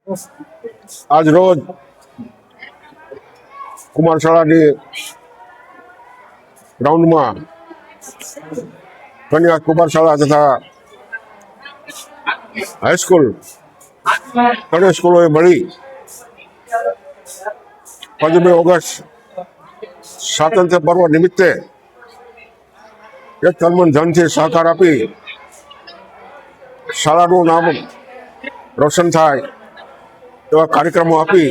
આજ રોજ કુમાર શાળાની ગ્રાઉન્ડમાં કન્યા કુમાર શાળા તથા હાઈસ્કૂલ ત્રણેય સ્કૂલોએ મળી 15મી ઓગસ્ટ સ્વાતંત્ર્ય પર્વ નિમિત્તે એક તન ધનથી સહકાર આપી શાળાનું નામ રોશન થાય એવા કાર્યક્રમો આપી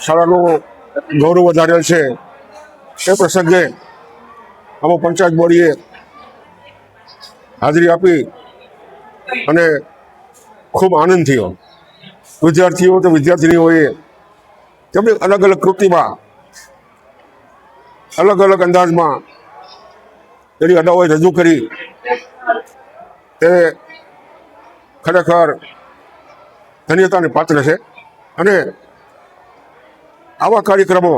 શાળાનું ગૌરવ વધારેલ છે. એ પ્રસંગે અમુક પંચાયત બોડીએ હાજરી આપી અને ખૂબ આનંદ થયો. વિદ્યાર્થીઓ તો વિદ્યાર્થીનીઓએ તેમની અલગ અલગ કૃતિમાં અલગ અલગ અંદાજમાં તેની અદાઓ રજૂ કરી. તે ખરેખર ધન્યતાને પાત્ર છે અને આવા કાર્યક્રમો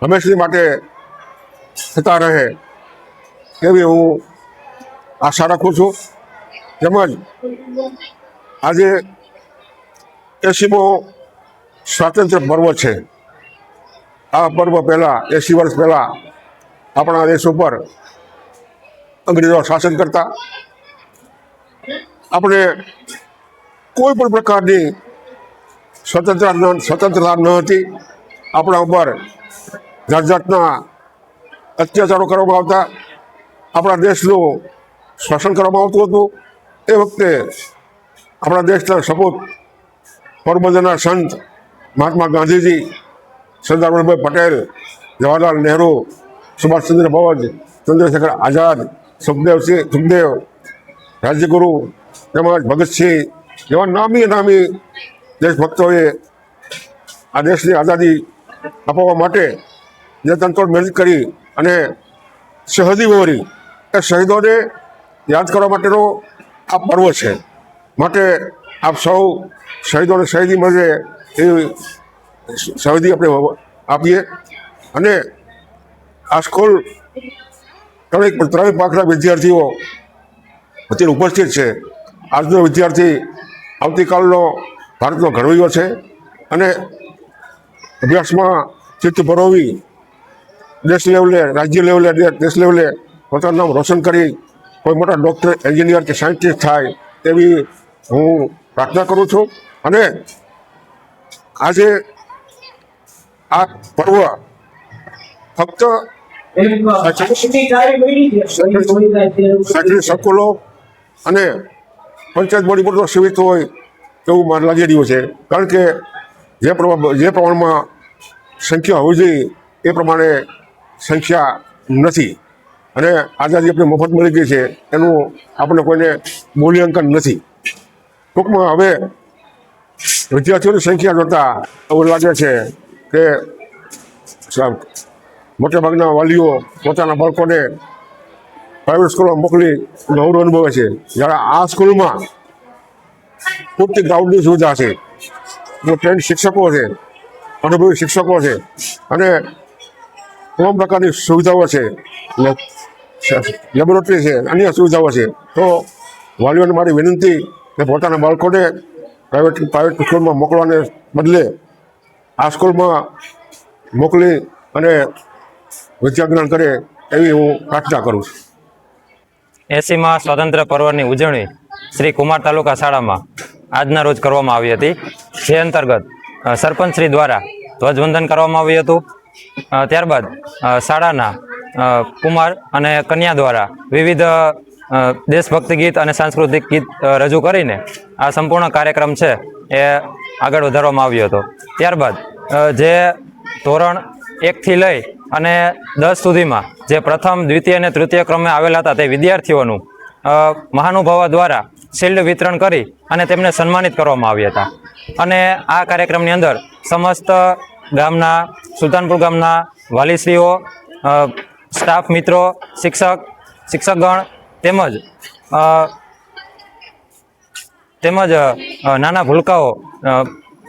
હંમેશા માટે થતા રહે એવી હું આશા રાખું છું. તેમજ આજે 80મો સ્વાતંત્ર્ય પર્વ છે. આ પર્વ પહેલાં 80 વર્ષ પહેલાં આપણા દેશ ઉપર અંગ્રેજો શાસન કરતા. આપણે કોઈ પણ પ્રકારની સ્વતંત્રતા ન હતી. આપણા ઉપર જાત જાતના અત્યાચારો કરવામાં આવતા. આપણા દેશનું શાસન કરવામાં આવતું હતું. એ વખતે આપણા દેશના સપૂત પોરબંદરના સંત મહાત્મા ગાંધીજી, સરદાર વલ્લભભાઈ પટેલ, જવાહરલાલ નહેરુ, સુભાષચંદ્ર બોઝ, ચંદ્રશેખર આઝાદ, સુખદેવ, રાજ્યગુરુ તેમજ ભગતસિંહ જેવા નામી દેશભક્તોએ આ દેશની આઝાદી અપાવવા માટે જે તનતોડ મહેનત કરી અને શહીદી વહોરી, એ શહીદોને યાદ કરવા માટેનો આ પર્વ છે. માટે આપ સૌ શહીદોને શહીદી મળે એવી શહીદી આપણે આપીએ. અને આ સ્કૂલ ત્રણેય પાકના વિદ્યાર્થીઓ અત્યારે ઉપસ્થિત છે. આજનો વિદ્યાર્થી આવતીકાલનો ભારતનો ઘડવૈયો છે અને અભ્યાસમાં ચિત્ત પરોવી દેશ લેવલે, રાજ્ય લેવલે, દેશ લેવલે પોતાનું નામ રોશન કરી કોઈ મોટા ડૉક્ટર, એન્જિનિયર કે સાયન્ટિસ્ટ થાય તેવી હું પ્રાર્થના કરું છું. અને આજે આ પર્વ ફક્ત શૈક્ષણિક સંકુલો અને પંચાયત બોડી પૂરતો સીમિત હોય એવું મને લાગી રહ્યું છે. કારણ કે જે પ્રમાણમાં સંખ્યા હોવી જોઈએ એ પ્રમાણે સંખ્યા નથી. અને આઝાદી આપણે મફત મળી ગઈ છે એનું આપણને કોઈને મૂલ્યાંકન નથી. ટૂંકમાં હવે વિદ્યાર્થીઓની સંખ્યા જોતાં એવું લાગે છે કે મોટાભાગના વાલીઓ પોતાના બાળકોને પ્રાઇવેટ સ્કૂલમાં મોકલી ગૌરવ અનુભવે છે. જ્યારે આ સ્કૂલમાં પૂરતી ગ્રાઉન્ડની સુવિધા છે, ટ્રેન્ડ શિક્ષકો છે, અનુભવી શિક્ષકો છે અને તમામ પ્રકારની સુવિધાઓ છે, લેબોરેટરી છે, અન્ય સુવિધાઓ છે. તો વાલીઓને મારી વિનંતી કે પોતાના બાળકોને પ્રાઇવેટ સ્કૂલમાં મોકલવાને બદલે આ સ્કૂલમાં મોકલી અને વિદ્યાજ્ઞાન કરે એવી હું પ્રાર્થના કરું છું. 80મા સ્વાતંત્ર્ય પર્વની ઉજવણી શ્રી કુમાર તાલુકા શાળામાં આજના રોજ કરવામાં આવી હતી. જે અંતર્ગત સરપંચશ્રી દ્વારા ધ્વજવંદન કરવામાં આવ્યું હતું. ત્યારબાદ શાળાના કુમાર અને કન્યા દ્વારા વિવિધ દેશભક્તિ ગીત અને સાંસ્કૃતિક ગીત રજૂ કરીને આ સંપૂર્ણ કાર્યક્રમ છે એ આગળ વધારવામાં આવ્યો હતો. ત્યારબાદ જે ધોરણ 1થી લઈ અને 10 સુધીમાં જે પ્રથમ, દ્વિતીય અને તૃતીય ક્રમે આવેલા હતા તે વિદ્યાર્થીઓનું મહાનુભાવો દ્વારા શિલ્ડ વિતરણ કરી અને તેમને સન્માનિત કરવામાં આવ્યા હતા. અને આ કાર્યક્રમની અંદર સમસ્ત ગામના, સુલતાનપુર ગામના વાલીશ્રીઓ, સ્ટાફ મિત્રો, શિક્ષકગણ તેમજ નાના ભૂલકાઓ,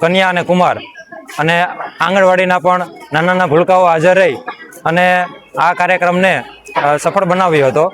કન્યા અને કુમાર અને આંગણવાડીના પણ નાના ભૂલકાઓ હાજર રહી અને આ કાર્યક્રમને સફળ બનાવ્યો હતો.